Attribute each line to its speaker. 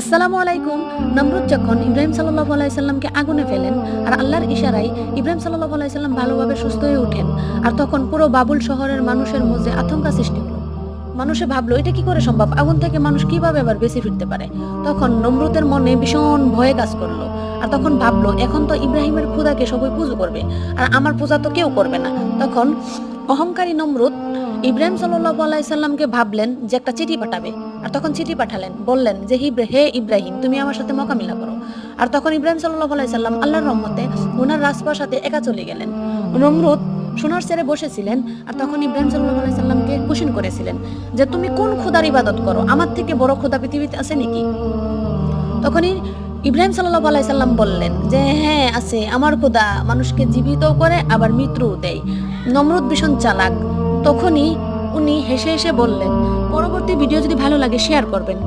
Speaker 1: আসসালামু আলাইকুম। নমরুদ যখন ইব্রাহিম সাল্লাল্লাহু আলাইহি সাল্লামকে আগুনে ফেলেন আর আল্লাহর ইশারায় ইব্রাহিম সাল্লাল্লাহু আলাইহি সাল্লাম ভালোভাবে সুস্থ হয়ে ওঠেন, আর তখন পুরো বাবুল শহরের মানুষের মধ্যে আতঙ্ক সৃষ্টি হলো। মানুষে ভাবলো এটা কি করে সম্ভব, আগুন থেকে মানুষ কিভাবে আবার বেঁচে ফিরতে পারে। তখন নমরুদের মনে ভীষণ ভয়ে কাজ করলো, আর তখন ভাবলো এখন তো ইব্রাহিমের খোদাকে সবাই পুজো করবে, আর আমার পূজা তো কেউ করবে না। তখন অহংকারী নমরুদ ইব্রাহিম সাল্লাল্লাহু আলাইহি সাল্লামকে ভাবলেন যে একটা চিঠি পাঠাবে, আর তখন চিঠি পাঠালেন, বললেন যে হে ইব্রাহিম, তুমি আমার সাথে মোকাবিলা করো। আর তখন ইব্রাহিম সাল্লাল্লাহু আলাইহি সাল্লাম আল্লাহর রহমতে ওনার রাজপ্রাসাদে একা চলে গেলেন। নমরুদ সোনার চেয়ারে বসেছিলেন, আর তখন ইব্রাহিম সাল্লাল্লাহু আলাইহি সাল্লামকে কোশ্চেন করেছিলেন যে তুমি কোন খোদার ইবাদত করো, আমার থেকে বড় খোদা পৃথিবীতে আছে নাকি? তখনই ইব্রাহিম সাল্লাল্লাহু আলাইহি সাল্লাম বললেন যে হ্যাঁ আছে, আমার খোদা মানুষকে জীবিতও করে আবার মৃত্যুও দেয়। নমরুদ ভীষণ চালাক। তখনই উনি হেসে হেসে বললেন, পরবর্তী ভিডিও যদি ভালো লাগে শেয়ার করবেন।